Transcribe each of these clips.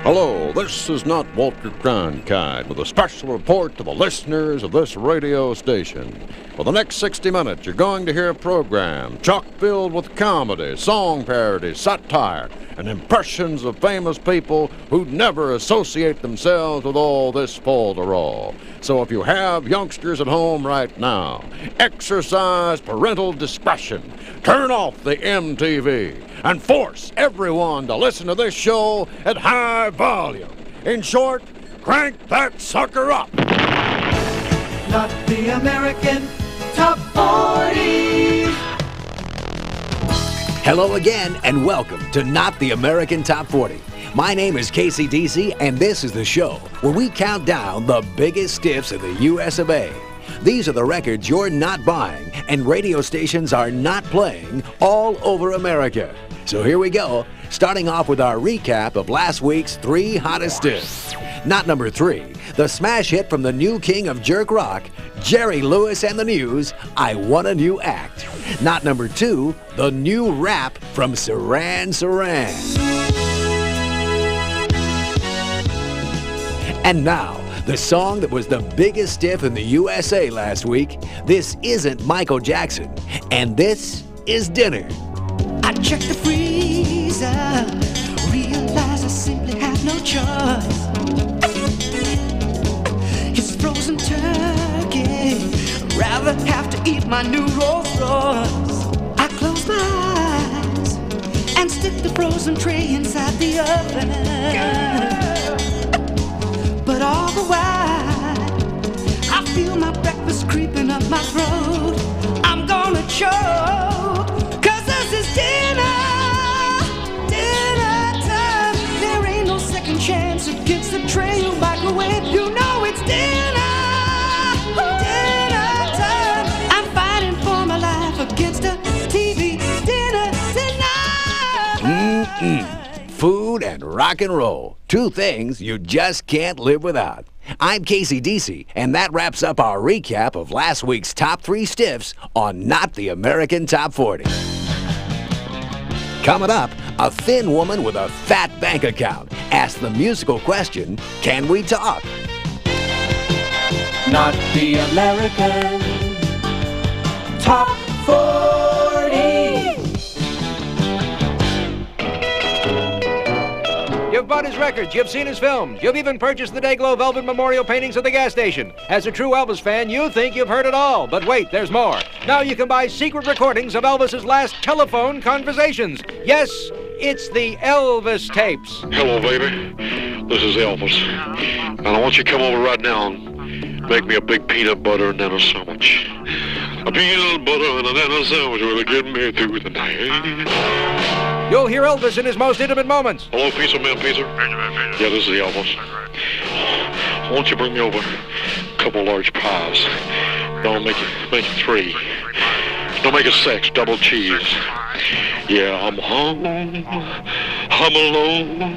Hello, this is not Walter Cronkite with a special report to the listeners of this radio station. For the next 60 minutes, you're going to hear a program chock-filled with comedy, song parodies, satire, and impressions of famous people who'd never associate themselves with all this folderol. So if you have youngsters at home right now, exercise parental discretion. Turn off the MTV and force everyone to listen to this show at high volume. In short, crank that sucker up. Not the American Top 40. Hello again, and welcome to Not the American Top 40. My name is Kasee Deecee, and this is the show where we count down the biggest stiffs in the U.S. of A. These are the records you're not buying and radio stations are not playing all over America. So here we go, starting off with our recap of last week's 3 hottest stiffs. Not number 3, the smash hit from the new king of jerk rock, Jerry Lewis and the News, I Want a New Act. Not number 2, the new rap from Saran Saran. And now, the song that was the biggest stiff in the USA last week. This isn't Michael Jackson, and this is Dinner. I checked the freezer, realized I simply had no choice. It's frozen turkey, rather have to eat my new Rolls Royce. I close my eyes and stick the frozen tray inside the oven. But all the while, I feel my breakfast creeping up my throat. I'm gonna choke, 'cause this is dinner time. There ain't no second chance against the tray or microwave. You know it's dinner time. I'm fighting for my life against a TV dinner tonight. Food and rock and roll. 2 things you just can't live without. I'm Kasee Deecee, and that wraps up our recap of last week's top 3 stiffs on Not the American Top 40. Coming up, a thin woman with a fat bank account asks the musical question, can we talk? Not the American Top 40. You've bought his records, you've seen his films, you've even purchased the Dayglow Velvet Memorial paintings at the gas station. As a true Elvis fan, you think you've heard it all. But wait, there's more. Now you can buy secret recordings of Elvis's last telephone conversations. Yes, it's the Elvis tapes. Hello, baby. This is Elvis. And I want you to come over right now and make me a big peanut butter and then a sandwich. A peanut butter and then a sandwich will get me through the night. You'll hear Elvis in his most intimate moments. Hello, Pizza Man, Pizza. Yeah, this is Elvis. Why don't you bring me over a couple large pies? Don't make it 3. Don't make it 6, double cheese. Yeah, I'm home, I'm alone,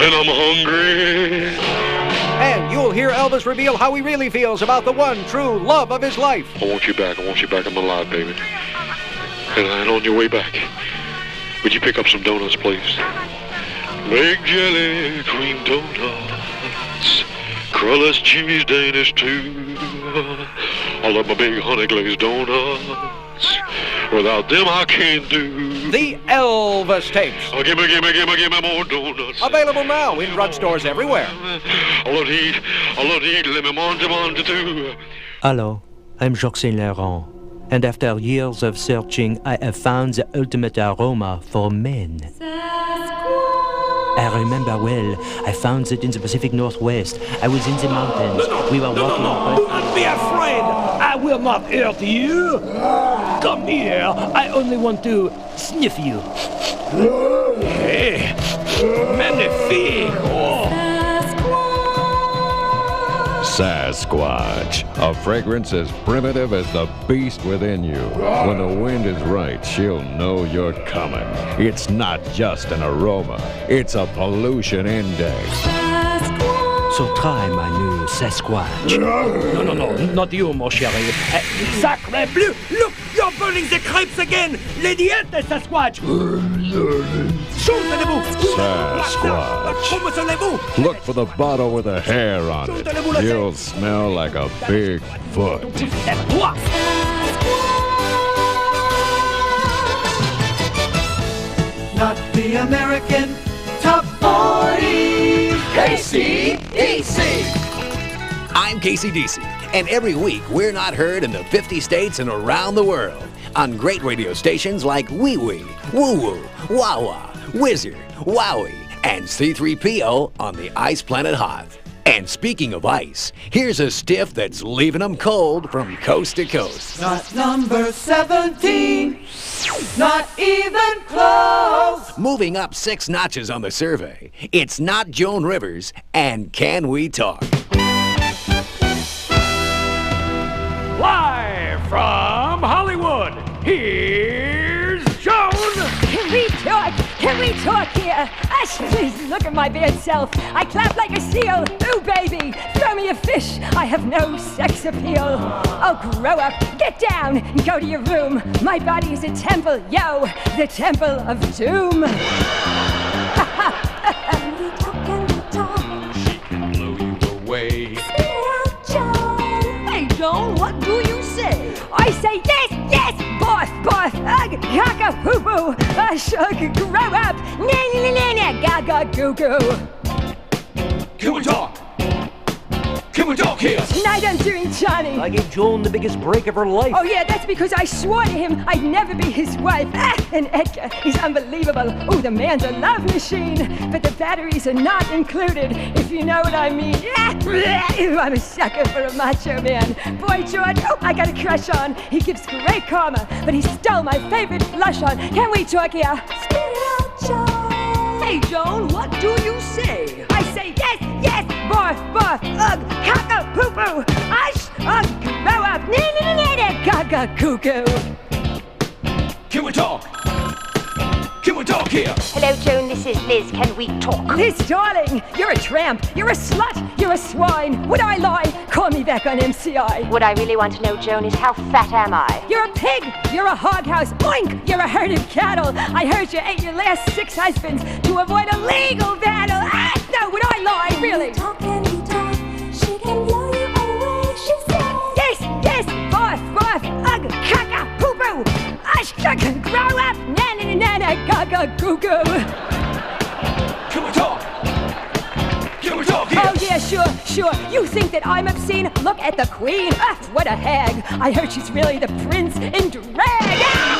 and I'm hungry. And you'll hear Elvis reveal how he really feels about the one true love of his life. I want you back in my life, baby. And on your way back, would you pick up some donuts, please? Big jelly, cream donuts, crustless cheese, Danish too. I love my big honey glazed donuts. Without them, I can't do. The Elvis tapes. Oh, give me more donuts. Available now in drugstores everywhere. I love to eat, let me mange too. Hello, I'm Jacques Saint Laurent. And after years of searching, I have found the ultimate aroma for men. I remember well, I found it in the Pacific Northwest. I was in the mountains. We were walking. Do not be afraid! I will not hurt you! Come here! I only want to sniff you. Hey! Magnifique! Oh. Sasquatch, a fragrance as primitive as the beast within you. When the wind is right, she'll know you're coming. It's not just an aroma, it's a pollution index. So try my new Sasquatch. No, not you, mon chéri. Sacre bleu! Look, you're burning the crepes again! Lady Sasquatch! Sasquatch. Look for the bottle with a hair on it. You'll smell like a big foot. Not the American Top 40. Kasee Deecee. I'm Kasee Deecee, and every week we're not heard in the 50 states and around the world on great radio stations like Wee Wee, Woo Woo, Wawa, Wizard, Wowie, and C3PO on the ice planet Hoth. And speaking of ice, here's a stiff that's leaving them cold from coast to coast. Not number 17. Not even close. Moving up 6 notches on the survey, it's not Joan Rivers and Can We Talk? Live from Hollywood, here's Joan! Can we talk? Can we talk here? Ash, please look at my bad self. I clap like a seal. Ooh, baby, throw me a fish. I have no sex appeal. Oh, grow up, get down, and go to your room. My body is a temple, yo, the temple of doom. Can we talk? She can blow you away. Hey, Joan, what do you say? I say yes, yes, boss, ugh, gaga, poo-poo, grow up, na-na-na-na, gaga, goo-goo. Can we talk? Can we talk here? Tonight I'm doing Johnny. I gave Joan the biggest break of her life. Oh yeah, that's because I swore to him I'd never be his wife. And Edgar, he's unbelievable. Oh, the man's a love machine. But the batteries are not included, if you know what I mean. I'm a sucker for a macho man. Boy George, oh, I got a crush on. He gives great karma, but he stole my favorite blush on. Can we talk here? Hey Joan, what do you say? I say yes, yes, barf, ugh, caca, poo-poo, ash, ugh, grow up, na-na-na-na, gaga, cuckoo. Can we talk? Can we talk here? Hello, Joan, this is Liz. Can we talk? Liz, darling, you're a tramp, you're a slut, you're a swine. Would I lie? Call me back on MCI. What I really want to know, Joan, is how fat am I? You're a pig, you're a hog house, oink, you're a herd of cattle. I heard you ate your last 6 husbands to avoid a legal battle. Ah, no, would I lie, really? Talk, she can blow you away, she said. Yes, yes, barf, ugh, caca, poo-poo, ash, grow up, na-na-na-na, gaga, goo-goo. Can we talk? Can we talk here? Oh yeah, sure. You think that I'm obscene? Look at the queen. Ah, what a hag. I heard she's really the prince in drag. Ah!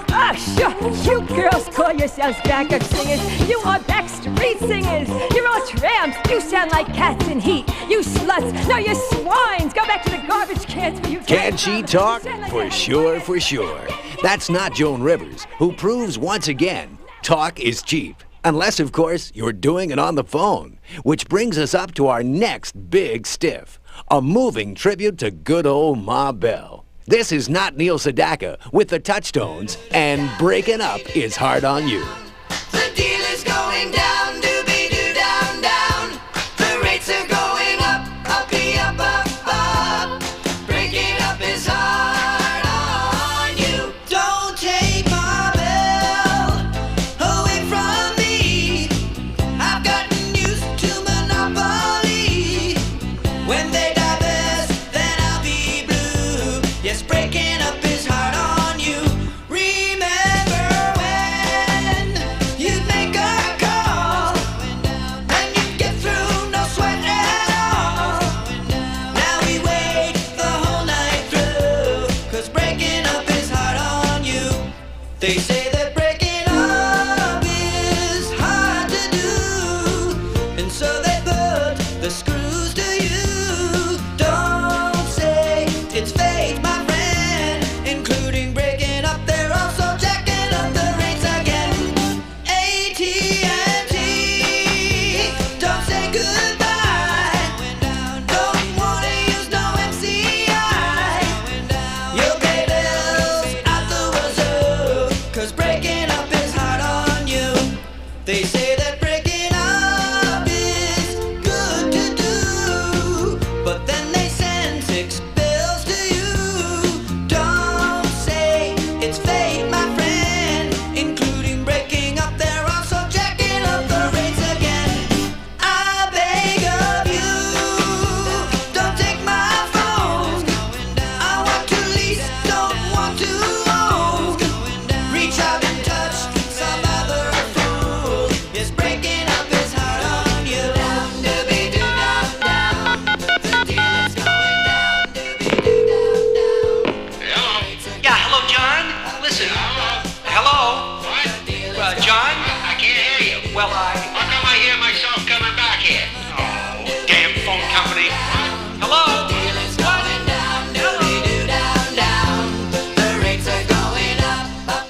Ah, sure. You girls call yourselves backup singers. You are backstreet singers. You're all tramps. You sound like cats in heat. You sluts. No, you swines. Go back to the garbage cans for you. Can she talk? For sure, for sure. That's not Joan Rivers, who proves once again, talk is cheap. Unless, of course, you're doing it on the phone. Which brings us up to our next big stiff. A moving tribute to good old Ma Bell. This is not Neil Sedaka with the Touchstones, and Breaking Up is Hard on You. The deal is going down, doobie-doo, down, down. The rates are going up, uppy, up, up. Breaking up is hard on you. Don't take my bell away from me. I've gotten used to monopoly. When they divest, then I'll be blue. Yes, breaking up is hard on you. Remember when you'd make a call and you'd get through, no sweat at all. Now we wait the whole night through, 'cause breaking up is hard on you. They say that breaking up is hard to do, and so they put the screws to you. Don't say it's fate, my friend, including breaking up. They're also jacking up the rates again. AT&T, don't say goodbye. Don't wanna use no MCI. You'll pay bills out the wazoo, 'cause breaking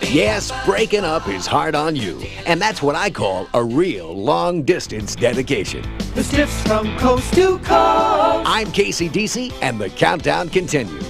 Yes, breaking up is hard on you. And that's what I call a real long-distance dedication. The stiffs from coast to coast. I'm Kasee Deecee, and the countdown continues.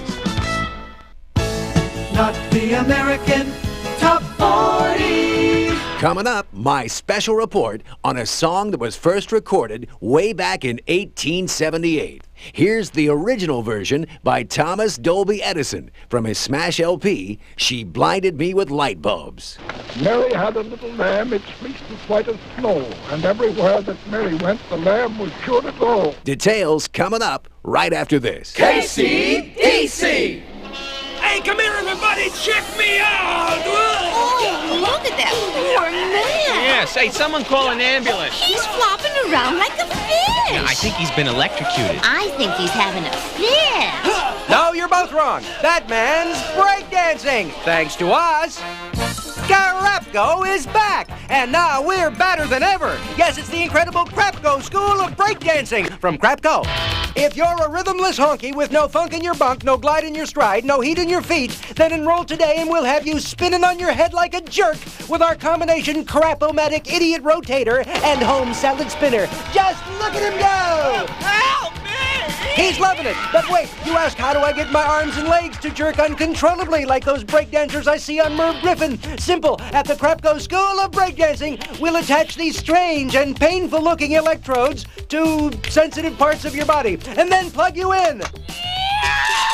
Not the American Top 40. Coming up, my special report on a song that was first recorded way back in 1878. Here's the original version by Thomas Dolby Edison from his smash LP, She Blinded Me with Light Bulbs. Mary had a little lamb, its fleece was white as snow, and everywhere that Mary went, the lamb was sure to go. Details coming up right after this. Kasee Deecee. Hey, come here, everybody! Check me out! Oh, look at that poor man! Yeah, say, someone call an ambulance. He's flopping around like a fish! Yeah, I think he's been electrocuted. I think he's having a fit! No, you're both wrong. That man's breakdancing, thanks to us. Crapco is back, and now we're better than ever. Yes, it's the incredible Crapco School of Breakdancing from Crapco. If you're a rhythmless honky with no funk in your bunk, no glide in your stride, no heat in your feet, then enroll today and we'll have you spinning on your head like a jerk with our combination Crapomatic Idiot Rotator and Home Salad Spinner. Just look at him go! Help me! He's loving it. But wait, you ask, how do I get my arms and legs to jerk uncontrollably like those breakdancers I see on Merv Griffin? Simple. At the Crapco School of Breakdancing, we'll attach these strange and painful-looking electrodes to sensitive parts of your body and then plug you in.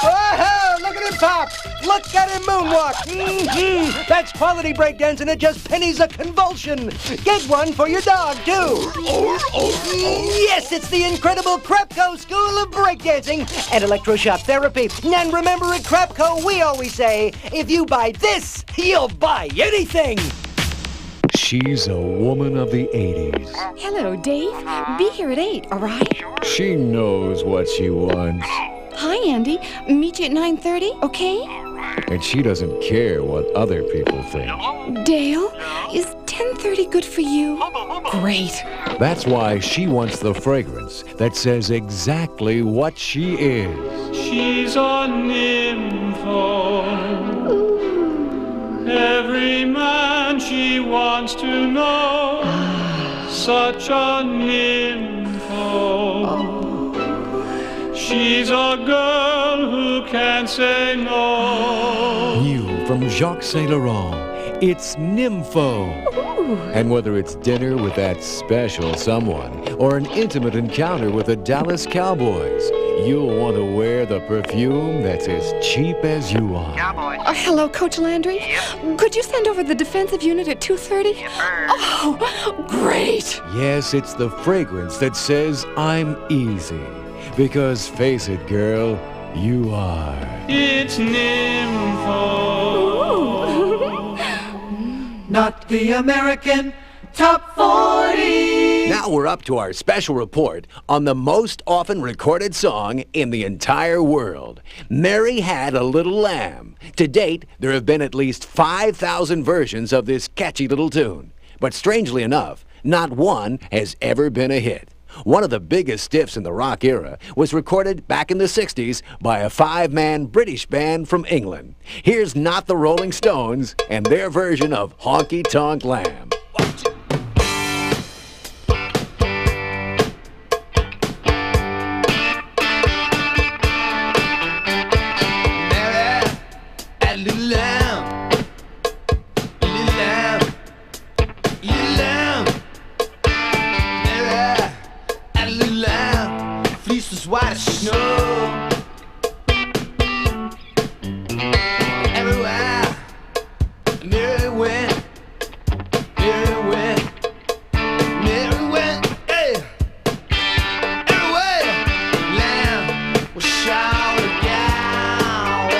Whoa, look at him pop. Look at him moonwalk. Mm-hmm. That's quality breakdancing at just pennies a convulsion. Get one for your dog, too. Yes, it's the incredible Crapco School of Breakdancing and electroshock therapy. And remember, at Crapco, we always say, if you buy this, you'll buy anything. She's a woman of the 80s. Hello, Dave. Be here at 8, all right? She knows what she wants. Hi, Andy. Meet you at 9:30, okay? And she doesn't care what other people think. Dale, is 10:30 good for you? Great. That's why she wants the fragrance that says exactly what she is. She's a nympho. Every man she wants to know. Such a nympho. She's a girl who can't say no. New from Jacques Saint Laurent, it's Nympho. Ooh. And whether it's dinner with that special someone or an intimate encounter with the Dallas Cowboys, you'll want to wear the perfume that's as cheap as you are. Hello, Coach Landry. Yep. Could you send over the defensive unit at 2:30? Yep. Oh, great. Yes, it's the fragrance that says I'm easy. Because face it, girl, you are. It's Nympho. Not the American Top 40. Now we're up to our special report on the most often recorded song in the entire world. Mary Had a Little Lamb. To date, there have been at least 5,000 versions of this catchy little tune. But strangely enough, not one has ever been a hit. One of the biggest stiffs in the rock era was recorded back in the 60s by a 5-man British band from England. Here's Not the Rolling Stones and their version of Honky Tonk Lamb. White as snow. Everywhere Mary went, Mary went, Mary went, hey. Everywhere lamb was shouted down.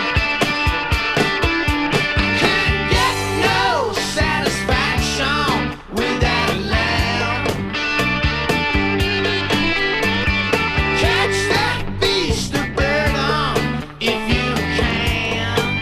Couldn't get no satisfaction without a lamb. Catch that beast or burn on if you can.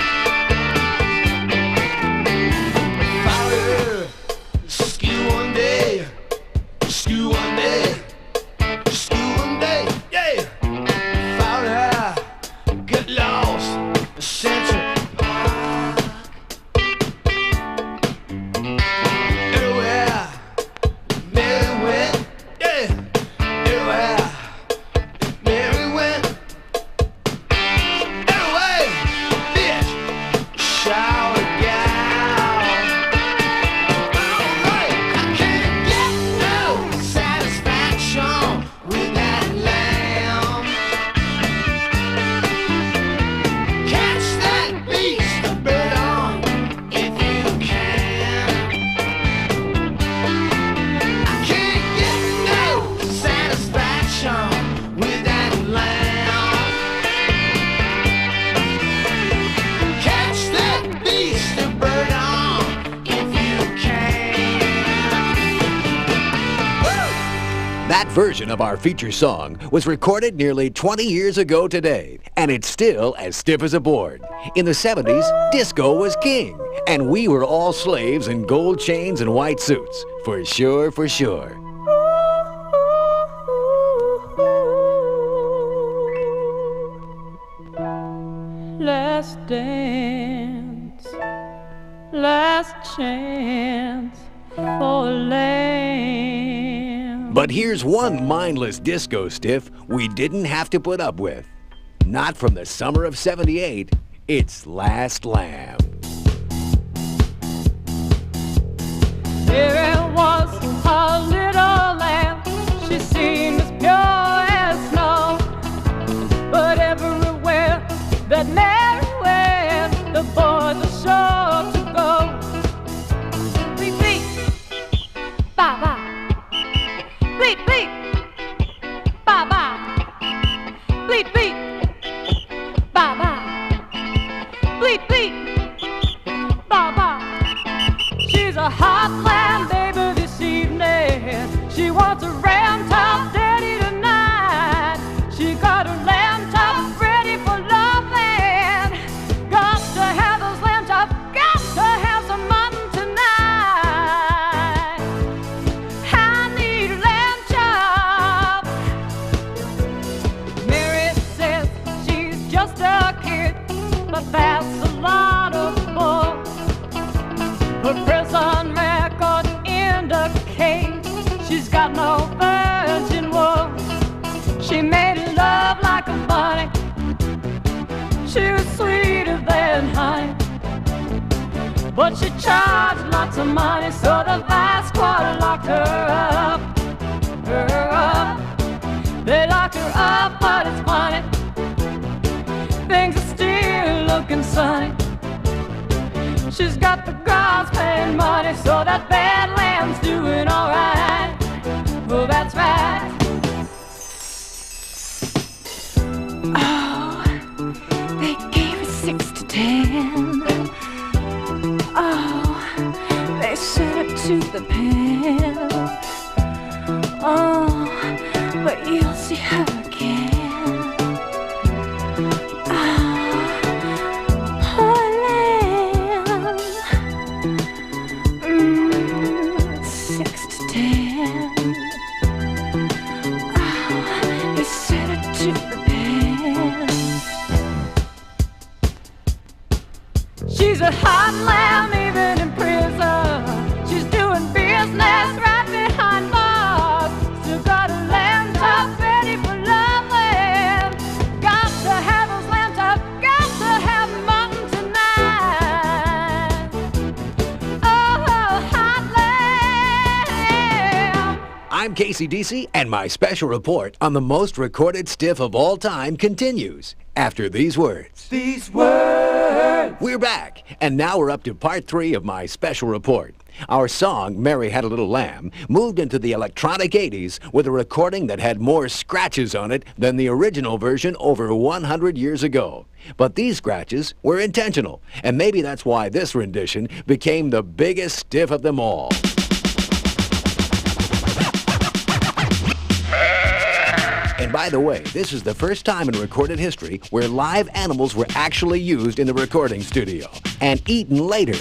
version of our feature song was recorded nearly 20 years ago today, and it's still as stiff as a board. In the 70s, disco was king, and we were all slaves in gold chains and white suits. For sure, for sure. Last dance, last chance for lamb. But here's one mindless disco stiff we didn't have to put up with. Not from the summer of '78, it's Last Lamb. There it was, a little lamb. She seemed as pure as snow. But everywhere that Mary went, the boys are sure to go. Beep, beep, bye, bye. Beep, beep, bye, bye. Beep, beep, bye, bye. Beep, beep, bye, bye. She's a hot lamb, baby, this evening. She wants a ram top daddy tonight. She got her lamb top ready for loving. Got to have those lamb chops, got to have some mutton tonight. I need a lamb chop. Mary says she's just a kid, but that's a lot of bull. Her prison record indicates she's got no virgin wool. She made love like a bunny. She was sweeter than honey. But she charged lots of money, so the vice squad locked her up. They locked her up, but it's funny. Things are still looking sunny. She's got the girls paying money, so that bad lamb's doing alright. Oh, that's right. Oh, they gave her 6 to 10. Oh, they sent her to the pen. Oh, but you'll see her again. She's a hot lamb even in prison. She's doing business right behind bars. Still got a lamb chop ready for loving. Got to have those lamb chops, got to have mutton tonight. Oh, hot lamb. I'm Kasee Deecee, and my special report on the most recorded stiff of all time continues after these words. These words. We're back, and now we're up to part 3 of my special report. Our song, Mary Had a Little Lamb, moved into the electronic 80s with a recording that had more scratches on it than the original version over 100 years ago. But these scratches were intentional, and maybe that's why this rendition became the biggest stiff of them all. And by the way, this is the first time in recorded history where live animals were actually used in the recording studio and eaten later.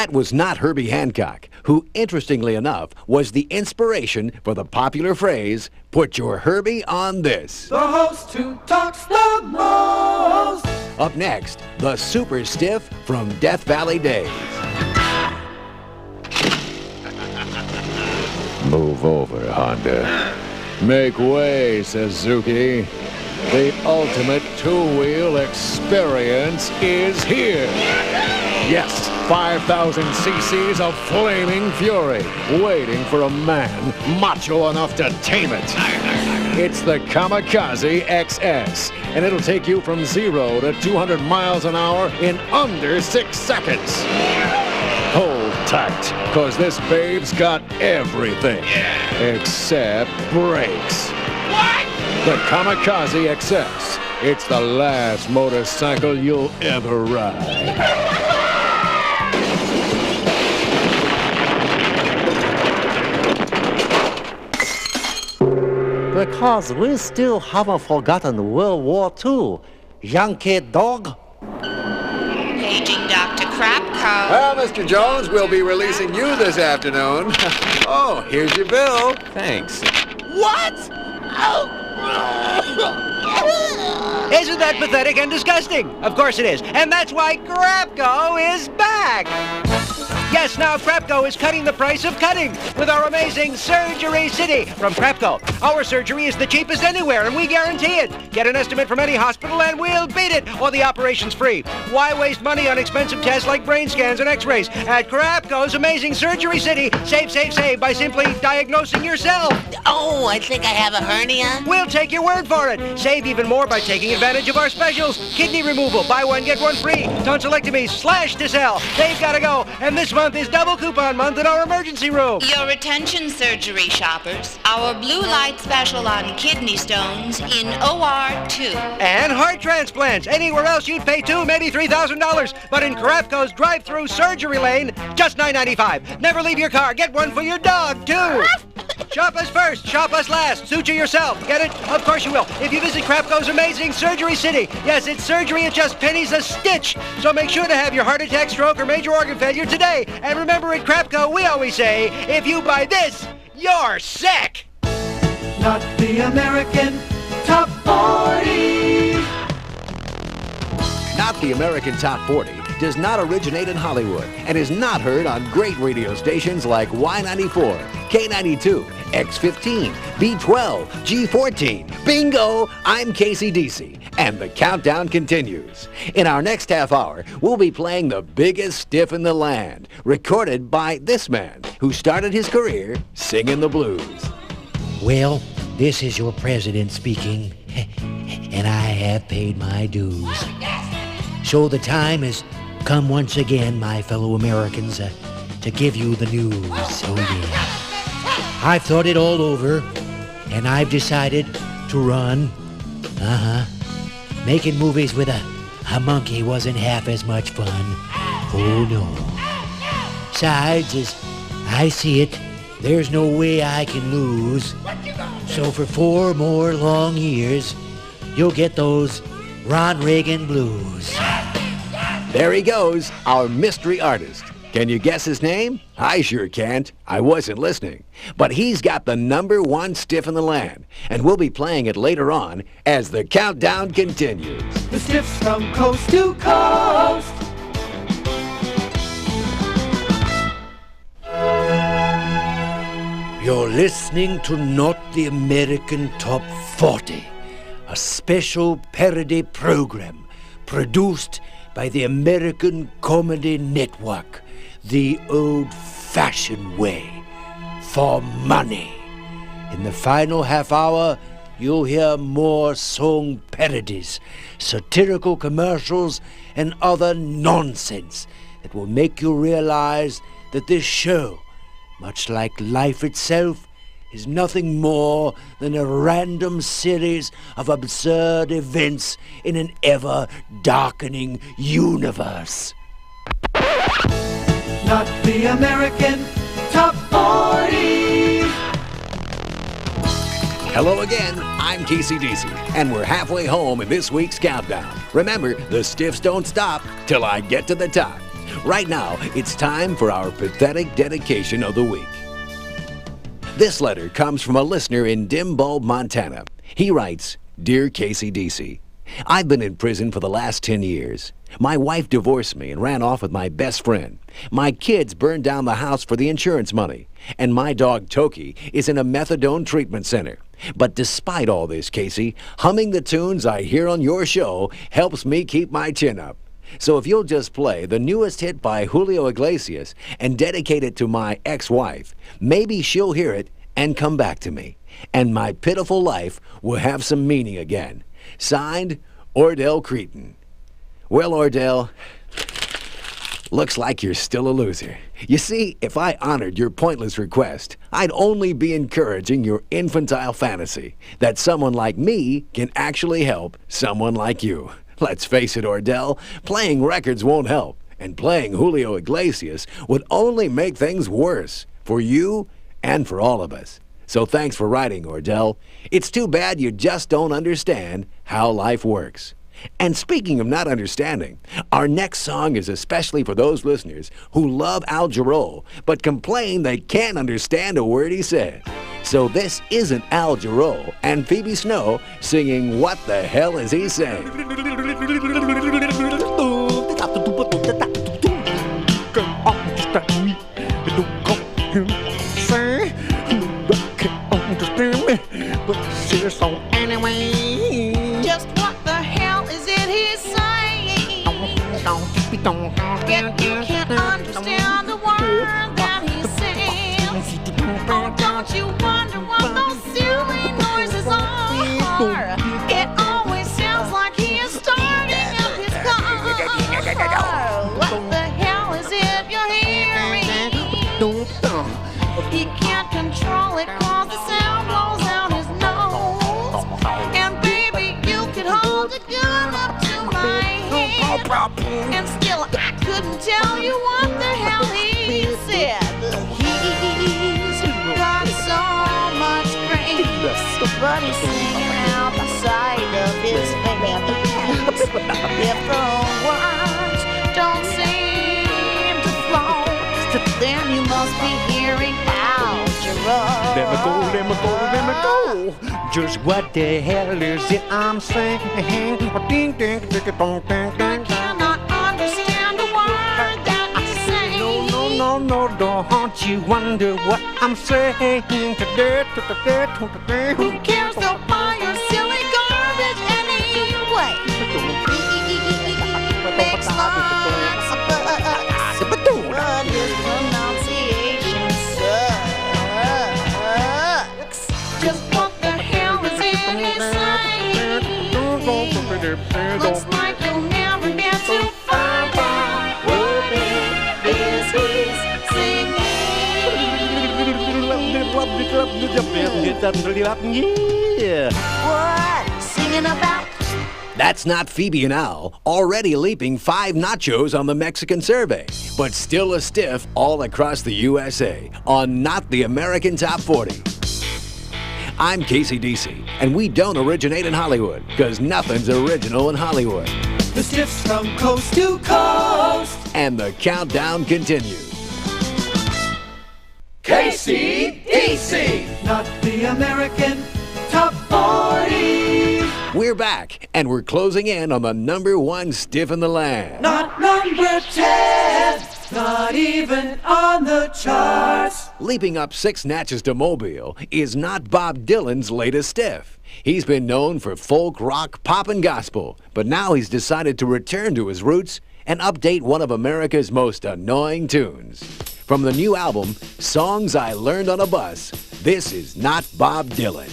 That was not Herbie Hancock, who, interestingly enough, was the inspiration for the popular phrase, "Put your Herbie on this." The host who talks the most. Up next, the super stiff from Death Valley Days. Move over, Honda. Make way, Suzuki. The ultimate two-wheel experience is here. Yes, 5,000 cc's of flaming fury, waiting for a man macho enough to tame it. It's the Kamikaze XS, and it'll take you from 0 to 200 miles an hour in under 6 seconds. Hold tight, cause this babe's got everything except brakes. What? The Kamikaze XS. It's the last motorcycle you'll ever ride. Because we still haven't forgotten World War II. Yankee dog. Paging Dr. Krapko. Well, Mr. Jones, we'll be releasing you this afternoon. Oh, here's your bill. Thanks. What? Isn't that pathetic and disgusting? Of course it is. And that's why Krapko is back. Yes, now Krapko is cutting the price of cutting with our amazing Surgery City from Krapko. Our surgery is the cheapest anywhere, and we guarantee it. Get an estimate from any hospital, and we'll beat it, or the operation's free. Why waste money on expensive tests like brain scans and x-rays? At Krapko's amazing Surgery City, save by simply diagnosing yourself. Oh, I think I have a hernia. We'll take your word for it. Save even more by taking advantage of our specials. Kidney removal, buy one, get one free. Tonsillectomy, slash to sell. They've got to go, and this month is double coupon month at our emergency room. Your attention, surgery shoppers. Our blue light special on kidney stones in OR2. And heart transplants. Anywhere else you'd pay $2,000, maybe $3,000. But in Krapko's drive-through surgery lane, just $9.95. Never leave your car. Get one for your dog, too. Shop us first, shop us last. Suture yourself. Get it? Of course you will. If you visit Krapko's amazing Surgery City. Yes, it's surgery at just pennies a stitch. So make sure to have your heart attack, stroke, or major organ failure today. And remember, at Krapko, we always say, if you buy this, you're sick. Not the American Top 40. Not the American Top 40 does not originate in Hollywood and is not heard on great radio stations like Y94, K92, X15, B12, G14. Bingo! I'm Kasee Deecee, and the countdown continues. In our next half hour, we'll be playing the biggest stiff in the land, recorded by this man, who started his career singing the blues. Well, this is your president speaking, and I have paid my dues. So the time has come once again, my fellow Americans, to give you the news. Oh yeah. I've thought it all over, and I've decided to run. Making movies with a monkey wasn't half as much fun. Oh no. Besides, as I see it, there's no way I can lose. So for 4 more long years, you'll get those Ron Reagan blues. There he goes, our mystery artist. Can you guess his name? I sure can't. I wasn't listening. But he's got the #1 stiff in the land, and we'll be playing it later on as the countdown continues. The stiffs from coast to coast. You're listening to Not the American Top 40, a special parody program produced by the American Comedy Network, the old-fashioned way, for money. In the final half hour, you'll hear more song parodies, satirical commercials, and other nonsense that will make you realize that this show, much like life itself, is nothing more than a random series of absurd events in an ever-darkening universe. Not the American Top 40. Hello again, I'm Kasee Deecee, and we're halfway home in this week's countdown. Remember, the stiffs don't stop till I get to the top. Right now, it's time for our pathetic dedication of the week. This letter comes from a listener in Dim Bulb, Montana. He writes, Dear Kasee Deecee, I've been in prison for the last 10 years. My wife divorced me and ran off with my best friend. My kids burned down the house for the insurance money. And my dog Toki is in a methadone treatment center. But despite all this, Kasee, humming the tunes I hear on your show helps me keep my chin up. So if you'll just play the newest hit by Julio Iglesias and dedicate it to my ex-wife, maybe she'll hear it and come back to me. And my pitiful life will have some meaning again. Signed, Ordell Cretin. Well, Ordell, looks like you're still a loser. You see, if I honored your pointless request, I'd only be encouraging your infantile fantasy that someone like me can actually help someone like you. Let's face it, Ordell, playing records won't help, and playing Julio Iglesias would only make things worse for you and for all of us. So thanks for writing, Ordell. It's too bad you just don't understand how life works. And speaking of not understanding, our next song is especially for those listeners who love Al Jarreau but complain they can't understand a word he said. So this isn't Al Jarreau and Phoebe Snow singing What the Hell Is He Saying? So anyway, just what the hell is it he's saying? Yet you can't understand the word that he says. Oh, don't you wonder what those silly noises are? It always sounds like he is starting up his car. What the hell is it you're hearing? He can't control it 'cause the sound blows out his nose. And baby, you could hold a gun up to my head, and still I couldn't tell you what the hell he said. He's got so much grace, but he's singing out the side of his face. If the words don't seem to flow, then you must be hearing Al Jarreau. Let me go. Just what the hell is it I'm saying? Ding, ding, ding, ding, dong, ding, ding. Cannot understand a word that he's saying. No, don't you wonder what I'm saying today? Who cares? They'll buy your silly garbage anyway. Makes lots of bucks, but his pronunciation sucks. Just what the hell is it he's saying? Looks like you'll never get to find out what it is he's singing. What? Singing about? That's not Phoebe and Al, already leaping 5 nachos on the Mexican survey, but still a stiff all across the USA on Not the American Top 40. I'm Kasee Deecee, and we don't originate in Hollywood, because nothing's original in Hollywood. The stiffs from coast to coast. And the countdown continues. Kasee Deecee, not the American Top 40. We're back, and we're closing in on the #1 stiff in the land. Not number 10, not even on the charts. Leaping up 6 natches to Mobile is not Bob Dylan's latest stiff. He's been known for folk, rock, pop, and gospel, but now he's decided to return to his roots and update one of America's most annoying tunes. From the new album, Songs I Learned on a Bus, this is not Bob Dylan.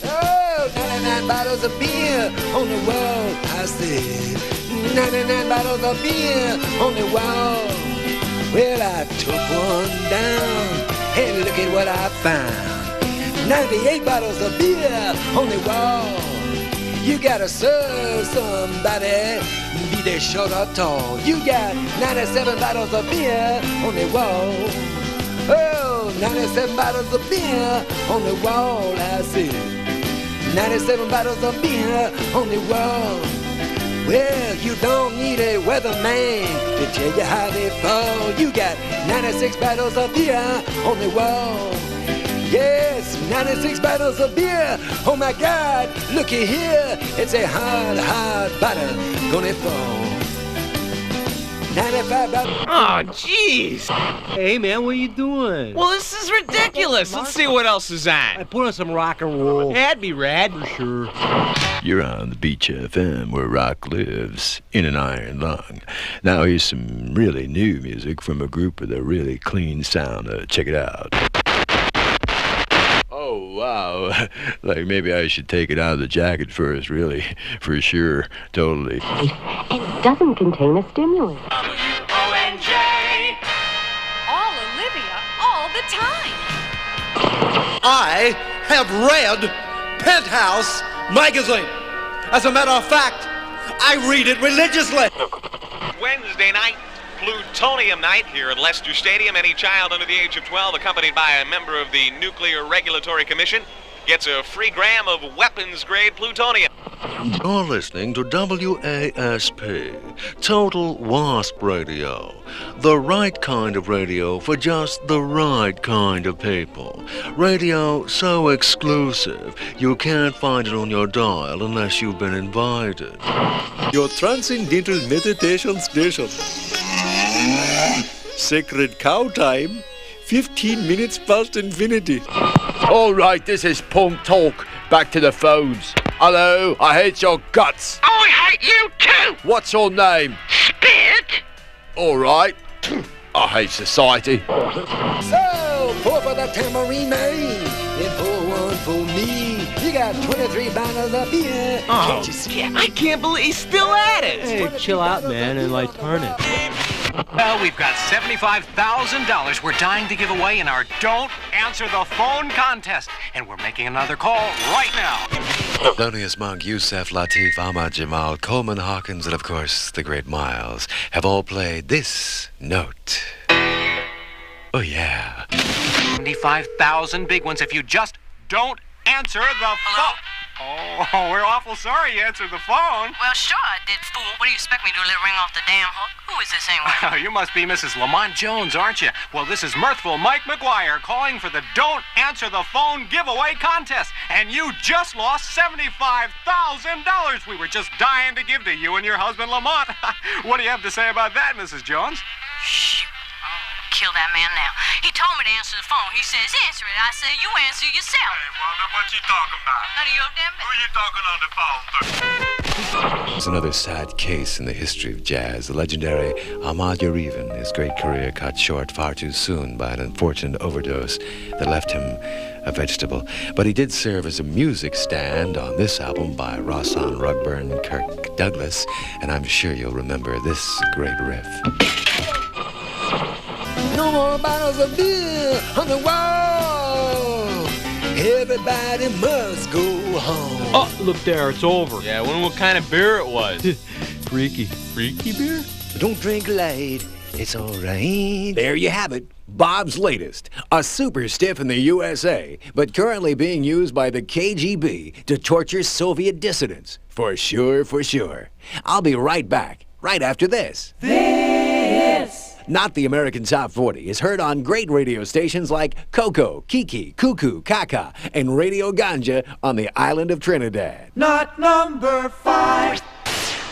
Oh, 99 bottles of beer on the wall, I said. 99 bottles of beer on the wall. Well, I took one down, and look at what I found. 98 bottles of beer on the wall. You gotta serve somebody, be they short or tall. You got 97 bottles of beer on the wall. Oh, 97 bottles of beer on the wall, I said. 97 bottles of beer on the wall. Well, You don't need a weatherman to tell you how they fall. You got 96 bottles of beer on the wall. Yes, 96 bottles of beer. Oh my God, looky here. It's a hard, hard butter gonna fall. 95 bottles. Oh, jeez. Hey, man, what are you doing? Well, this is ridiculous. Let's see what else is I on. put on some rock and roll. That'd be rad. For sure. You're on the Beach FM, where rock lives in an iron lung. Now here's some really new music from a group with a really clean sound. Check it out. Oh, wow. Like, maybe I should take it out of the jacket first, really. For sure. Totally. And it doesn't contain a stimulant. O-N-J. All Olivia, all the time. I have read Penthouse magazine. As a matter of fact, I read it religiously. Wednesday night, plutonium night here at Leicester Stadium. Any child under the age of 12 accompanied by a member of the Nuclear Regulatory Commission gets a free gram of weapons-grade plutonium. You're listening to WASP, Total Wasp Radio. The right kind of radio for just the right kind of people. Radio so exclusive, you can't find it on your dial unless you've been invited. Your transcendental meditation station. Sacred cow time. 15 minutes past infinity. All right, this is Punk Talk. Back to the phones. Hello, I hate your guts. I hate you too! What's your name? Spit! All right. I hate society. So, pour for the tambourine man, and pour one for me. You got 23 bottles of beer. Can't you see? I can't believe he's still at it. Hey, chill out, man, and like turn it. Well, we've got $75,000 we're dying to give away in our Don't Answer the Phone contest. And we're making another call right now. Thelonious Monk, Yusef Lateef, Ahmad Jamal, Coleman Hawkins, and of course the great Miles have all played this note. Oh yeah. 75,000 big ones if you just don't answer the phone. Oh, we're awful sorry you answered the phone. Well, sure I did, fool. What do you expect me to do, let ring off the damn hook? Who is this anyway? You must be Mrs. Lamont Jones, aren't you? Well, this is mirthful Mike McGuire calling for the Don't Answer the Phone giveaway contest. And you just lost $75,000 we were just dying to give to you and your husband Lamont. What do you have to say about that, Mrs. Jones? Shoot. Kill that man now. He told me to answer the phone. He says, answer it. I say, you answer yourself. Hey, Wanda, what you talking about? None of your damn business. Who you talking on the phone to? It's another sad case in the history of jazz. The legendary Ahmad Yarivin, his great career cut short far too soon by an unfortunate overdose that left him a vegetable. But he did serve as a music stand on this album by Rossan Rugburn and Kirk Douglas, and I'm sure you'll remember this great riff. No more bottles of beer on the wall. Everybody must go home. Oh, look there, it's over. Yeah, I wonder what kind of beer it was. Freaky. Freaky beer? Don't drink light. It's all right. There you have it. Bob's latest. A super stiff in the USA, but currently being used by the KGB to torture Soviet dissidents. For sure, for sure. I'll be right back, right after this. Not the American Top 40 is heard on great radio stations like Coco, Kiki, Cuckoo, Kaka, and Radio Ganja on the island of Trinidad. Not number 5.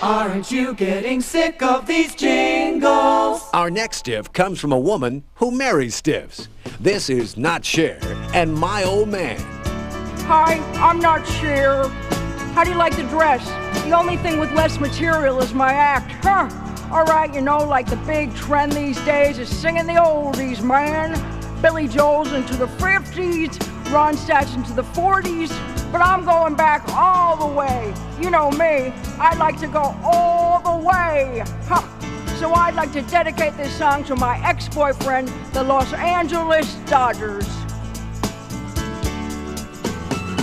Aren't you getting sick of these jingles? Our next stiff comes from a woman who marries stiffs. This is Not Cher and My Old Man. Hi, I'm Not Cher. How do you like the dress? The only thing with less material is my act. Huh? All right, you know, like the big trend these days is singing the oldies, man. Billy Joel's into the 50s, Ronstadt's into the 40s, but I'm going back all the way. You know me, I like to go all the way. Huh. So I'd like to dedicate this song to my ex-boyfriend, the Los Angeles Dodgers.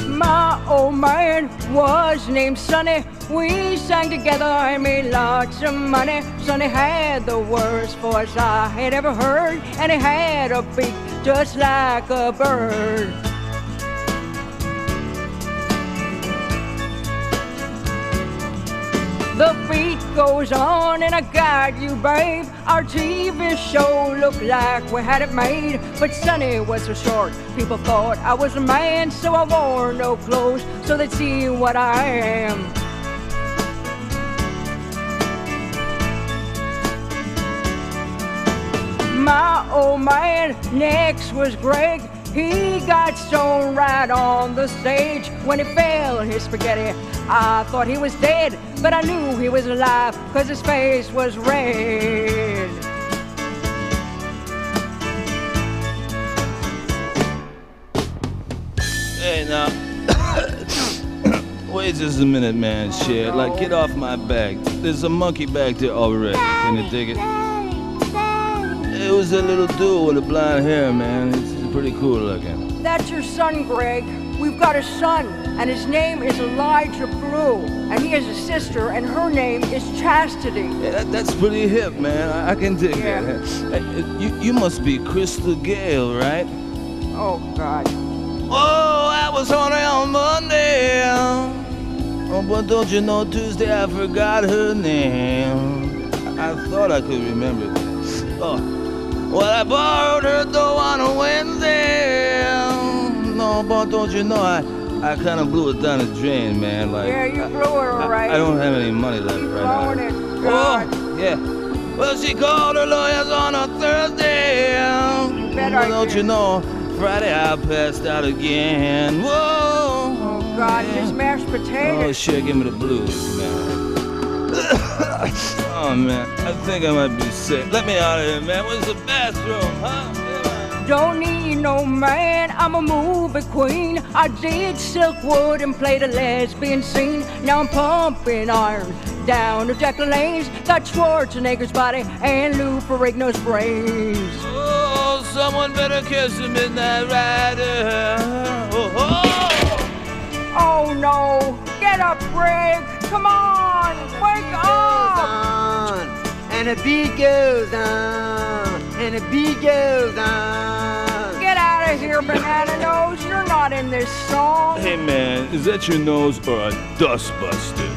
My old man was named Sonny. We sang together and made lots of money. Sonny had the worst voice I had ever heard, and he had a beak just like a bird. The beat goes on and I got you, babe. Our TV show looked like we had it made, but Sonny was so short, people thought I was a man, so I wore no clothes so they'd see what I am. My old man next was Greg. He got sewn right on the stage. When he fell in his spaghetti, I thought he was dead, but I knew he was alive, 'cause his face was red. Hey, now. Wait just a minute, man, shit. Like, get off my back. There's a monkey back there already. Can you dig it? It was a little dude with the blonde hair, man. It's pretty cool looking. That's your son, Greg. We've got a son, and his name is Elijah Blue. And he has a sister, and her name is Chastity. Yeah, that's pretty hip, man. I can dig Yeah. that. Hey, you must be Crystal Gale, right? Oh, God. Oh, I was horny on Monday. Oh, but don't you know Tuesday I forgot her name. I thought I could remember this. Oh, well, I borrowed her dough on a Wednesday. No, but don't you know I kind of blew it down the drain, man. Like, Yeah, you blew it all right. I don't have any money left right now. Blowing it. God. Oh, yeah. Well, she called her lawyers on a Thursday. Bet Well, I don't did. you know, Friday I passed out again. Whoa. Oh, God, yeah. just mashed Oh, potatoes. shit, give me the blues, man. Oh, man, I think I might be sick. Let me out of here, man. Where's the bathroom, huh? Don't need no man, I'm a movie queen. I did Silkwood and played a lesbian scene. Now I'm pumping iron down to Jack LaLanne's. Got Schwarzenegger's body and Lou Ferrigno's brains. Oh, someone better kiss the Midnight Rider. Oh, oh. Oh no, get up, Greg. Come on, wake up. And a beat goes on, and a beat goes on. Get out of here, Banana Nose. You're not in this song. Hey, man, is that your nose or a dustbuster?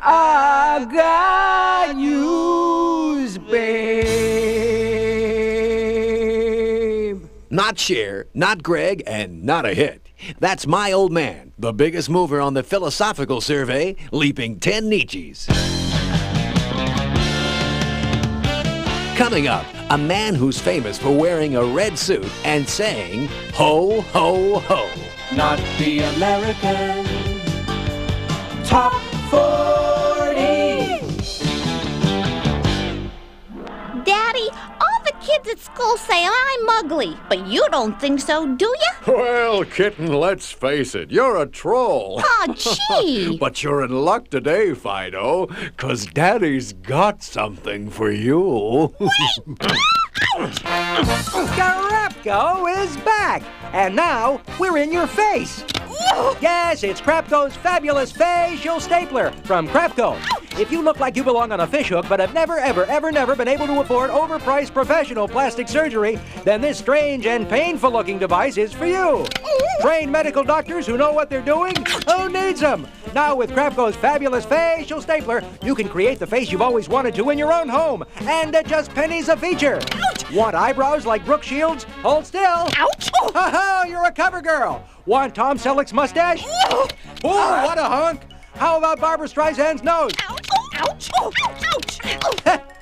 I got yous, babe. Not Cher, not Greg, and not a hit. That's My Old Man, the biggest mover on the philosophical survey, leaping 10 Nietzsches. Coming up, a man who's famous for wearing a red suit and saying, ho, ho, ho. Not the American Top 40. Daddy, all the kids at school say I'm ugly, but you don't think so, do you? Well, kitten, let's face it, you're a troll. Aw, gee. But you're in luck today, Fido, 'cause Daddy's got something for you. Crapco is back, and now we're in your face. Yes, it's Crapco's fabulous facial stapler from Crapco. If you look like you belong on a fishhook but have never been able to afford overpriced professional plastic surgery, then this strange and painful-looking device is for you. Trained medical doctors who know what they're doing? Who needs them? Now with Crapco's fabulous facial stapler, you can create the face you've always wanted to in your own home, and at just pennies a feature. Want eyebrows like Brooke Shields? Hold still. Ouch! Oh, you're a cover girl. Want Tom Selleck's mustache? Oh, what a hunk! How about Barbara Streisand's nose? Ouch! Ouch!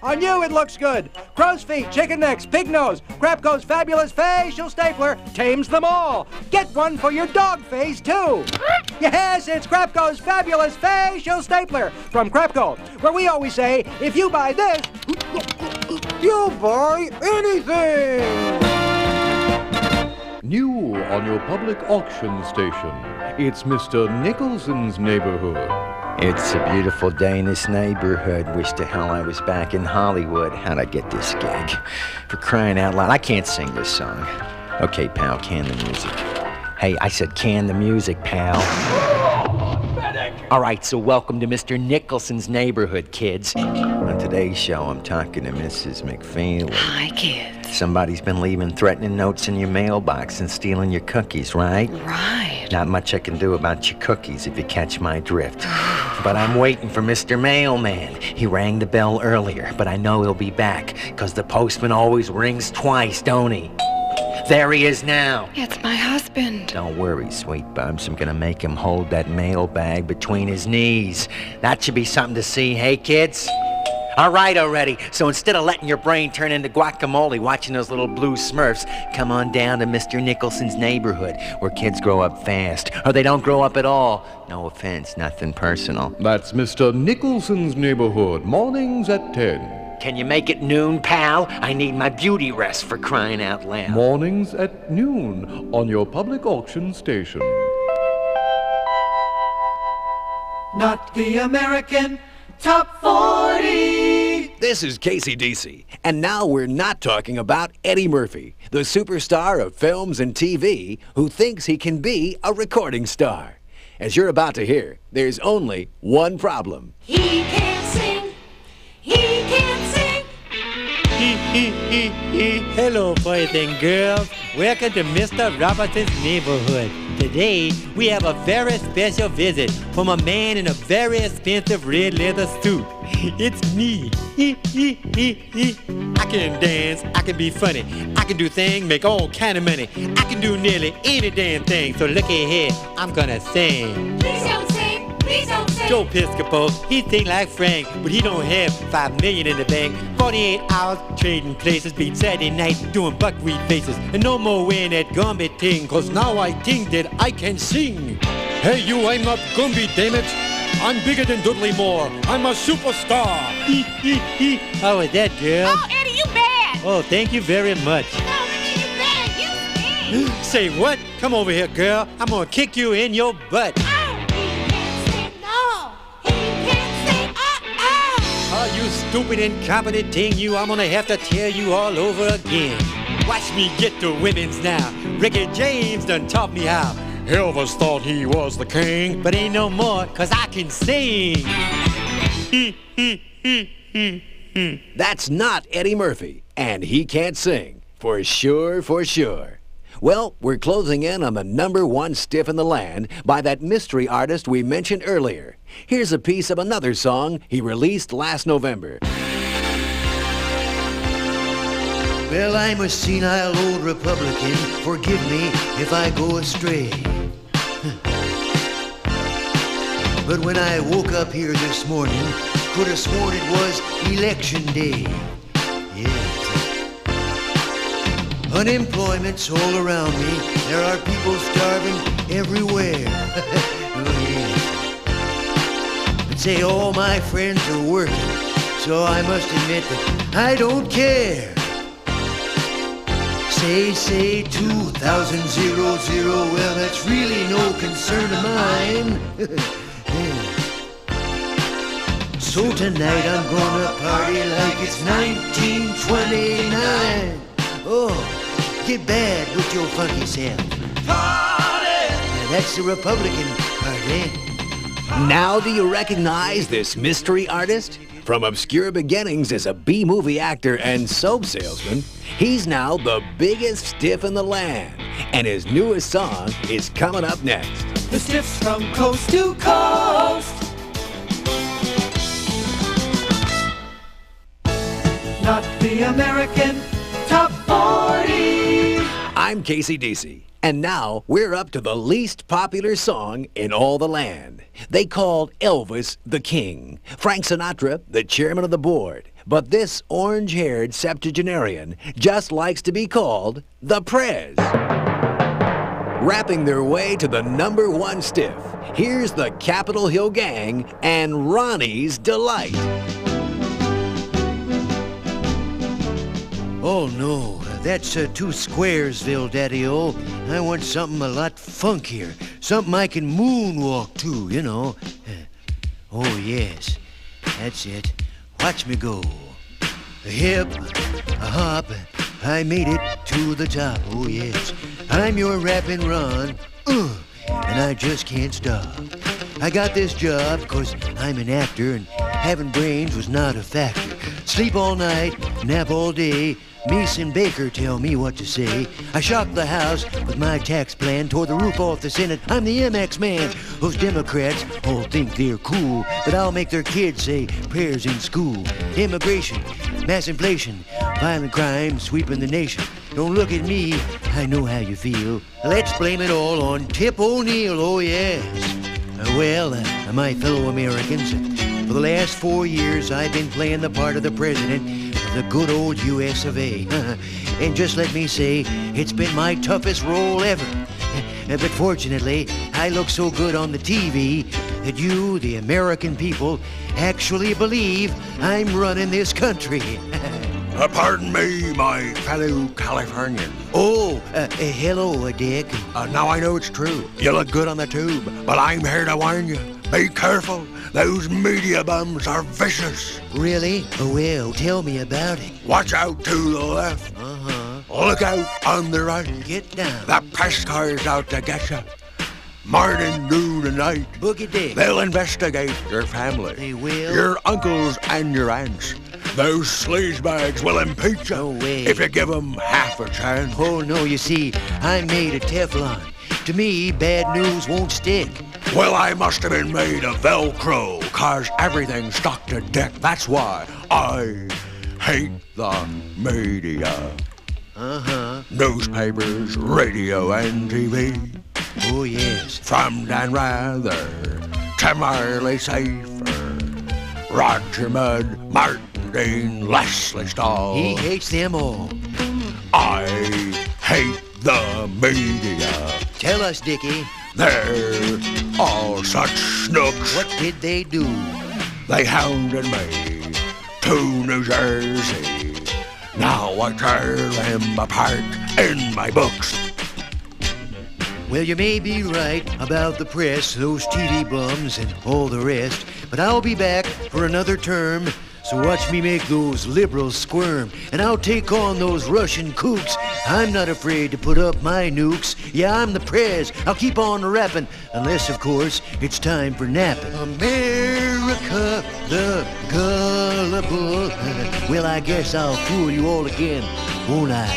On you, it looks good. Crow's feet, chicken necks, pig nose. Crapco's fabulous facial stapler tames them all. Get one for your dog face, too. Yes, it's Crapco's fabulous facial stapler from Crapco, where we always say, if you buy this, you buy anything. New on your public auction station, it's Mr. Nicholson's neighborhood. It's a beautiful day in this neighborhood. Wish to hell I was back in Hollywood. How'd I get this gig? For crying out loud, I can't sing this song. Okay, pal, can the music. Hey, I said can the music, pal. All right, so welcome to Mr. Nicholson's neighborhood, kids. On today's show, I'm talking to Mrs. McFeely. Hi, kids. Somebody's been leaving threatening notes in your mailbox and stealing your cookies, right? Right. Not much I can do about your cookies if you catch my drift. But I'm waiting for Mr. Mailman. He rang the bell earlier, but I know he'll be back, 'cause the postman always rings twice, don't he? There he is now. It's my husband. Don't worry, sweet bubs. I'm gonna make him hold that mail bag between his knees. That should be something to see, hey, kids? All right already. So instead of letting your brain turn into guacamole watching those little blue Smurfs, come on down to Mr. Nicholson's neighborhood, where kids grow up fast, or they don't grow up at all. No offense, nothing personal. That's Mr. Nicholson's neighborhood, mornings at 10. Can you make it noon, pal? I need my beauty rest, for crying out loud. Mornings at noon on your public auction station. Not the American Top 40. This is Kasee Deecee, and now we're not talking about Eddie Murphy, the superstar of films and TV who thinks he can be a recording star. As you're about to hear, there's only one problem. He can't sing. He can't sing. Hello, boys and girls. Welcome to Mr. Robertson's neighborhood. Today, we have a very special visit from a man in a very expensive red leather suit. It's me. I can dance, I can be funny, I can do things, make all kind of money. I can do nearly any damn thing, so look ahead, I'm gonna sing. Please don't sing. Please don't sing. Joe Piscopo, he think like Frank, but he don't have $5 million in the bank. 48 hours trading places, beat Saturday night doing buckwheat faces. And no more wearing that Gumby thing, 'cause now I think that I can sing. Hey, you, I'm not Gumby, damn it. I'm bigger than Dudley Moore. I'm a superstar. How is that, girl? Oh, Eddie, you bad. Oh, thank you very much. No, Eddie, you bad. You stink. Say what? Come over here, girl. I'm gonna kick you in your butt. Oh, you stupid, incompetent thing, you. I'm gonna have to tell you all over again. Watch me get to women's now. Ricky James done taught me how. Elvis thought he was the king. But ain't no more, 'cause I can sing. That's not Eddie Murphy, and he can't sing. For sure, for sure. Well, we're closing in on the #1 stiff in the land by that mystery artist we mentioned earlier. Here's a piece of another song he released last November. Well, I'm a senile old Republican. Forgive me if I go astray. But when I woke up here this morning, could have sworn it was election day. Yes. Unemployment's all around me. There are people starving everywhere. Oh, yes. But say all my friends are working, so I must admit that I don't care. Say 2000, well, that's really no concern of mine. So tonight I'm gonna party like it's 1929. Oh, get bad with your funky self. Party! Now that's the Republican party. Now do you recognize this mystery artist? From obscure beginnings as a B-movie actor and soap salesman, he's now the biggest stiff in the land. And his newest song is coming up next. The stiffs from coast to coast. Not the American Top 40. I'm Kasee Deecee, and now we're up to the least popular song in all the land. They called Elvis the King, Frank Sinatra the chairman of the board. But this orange-haired septuagenarian just likes to be called the Prez. Rapping their way to the #1 stiff, here's the Capitol Hill Gang and Ronnie's Delight. Oh no, that's too Squaresville, Daddy-O. I want something a lot funkier. Something I can moonwalk to, you know. Oh yes, that's it. Watch me go. A hip, a hop, I made it to the top. Oh yes, I'm your rapping Ron, and I just can't stop. I got this job because I'm an actor and having brains was not a factor. Sleep all night, nap all day, Mason Baker tell me what to say. I shocked the House with my tax plan, tore the roof off the Senate. I'm the MX man. Those Democrats all think they're cool, but I'll make their kids say prayers in school. Immigration, mass inflation, violent crime sweeping the nation. Don't look at me, I know how you feel. Let's blame it all on Tip O'Neill, oh yes. My fellow Americans, for the last 4 years I've been playing the part of the president of the good old US of A. And just let me say, it's been my toughest role ever. But fortunately, I look so good on the TV that you, the American people, actually believe I'm running this country. Pardon me, my fellow Californian. Hello, Dick. Now I know it's true. You look good on the tube, but I'm here to warn you. Be careful. Those media bums are vicious. Really? Well, tell me about it. Watch out to the left. Look out on the right. Get down. The press car's out to get you. Morning, noon, and night. Boogie Dick. They'll investigate your family. They will? Your uncles and your aunts. Those sleazebags will impeach you. No way. If you give them half a chance. Oh, no, you see, I'm made of Teflon. To me, bad news won't stick. Well, I must have been made of Velcro, 'cause everything's stuck to dick. That's why I hate the media. Newspapers, radio, and TV. Oh, yes. From Dan Rather to Marley Safer, Roger Mudd, Martin Dean, Leslie Stahl. He hates them all. I hate the media. Tell us, Dickie. They're all such snooks. What did they do? They hounded me to New Jersey. Now I tear them apart in my books. Well, you may be right about the press, those TV bums, and all the rest, but I'll be back for another term, so watch me make those liberals squirm, and I'll take on those Russian kooks. I'm not afraid to put up my nukes. Yeah, I'm the prez. I'll keep on rapping, unless, of course, it's time for napping. America the gullible. Well, I guess I'll fool you all again, won't I?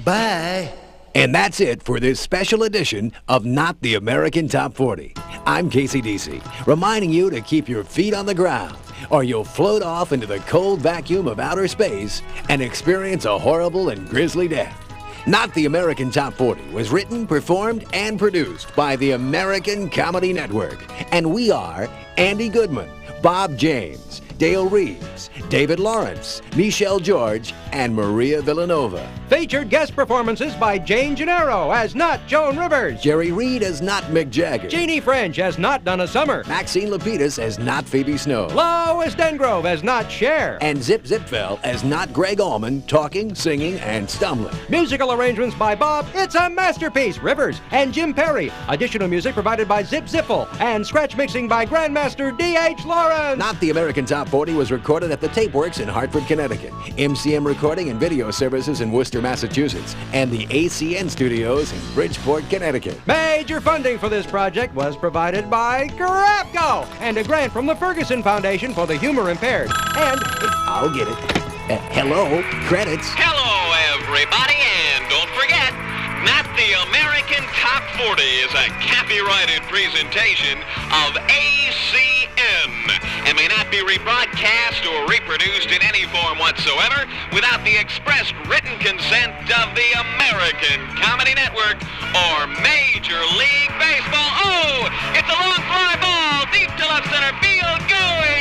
Bye. And that's it for this special edition of Not the American Top 40. I'm Kasee Deecee, reminding you to keep your feet on the ground, or you'll float off into the cold vacuum of outer space and experience a horrible and grisly death. Not the American Top 40 was written, performed, and produced by the American Comedy Network. And we are Andy Goodman, Bob James, Dale Reeves, David Lawrence, Michelle George, and Maria Villanova. Featured guest performances by Jane Gennaro as Not Joan Rivers. Jerry Reed as Not Mick Jagger. Jeannie French as Not Donna Summer. Maxine Lapidus as Not Phoebe Snow. Lois Dengrove as Not Cher. And Zip Zipfel as Not Greg Allman, talking, singing, and stumbling. Musical arrangements by Bob, It's a Masterpiece, Rivers, and Jim Perry. Additional music provided by Zip Ziffel. And scratch mixing by Grandmaster D.H. Lawrence. Not the American Top 40 was recorded at the Tape Works in Hartford, Connecticut, MCM Recording and Video Services in Worcester, Massachusetts, and the ACN Studios in Bridgeport, Connecticut. Major funding for this project was provided by Grapco and a grant from the Ferguson Foundation for the Humor Impaired. And I'll get it. Hello, credits. Hello, everybody, and don't forget, Not the American Top 40 is a copyrighted presentation of ACN and may not be rebroadcast or reproduced in any form whatsoever without the expressed written consent of the American Comedy Network or Major League Baseball. Oh, it's a long fly ball deep to left center field going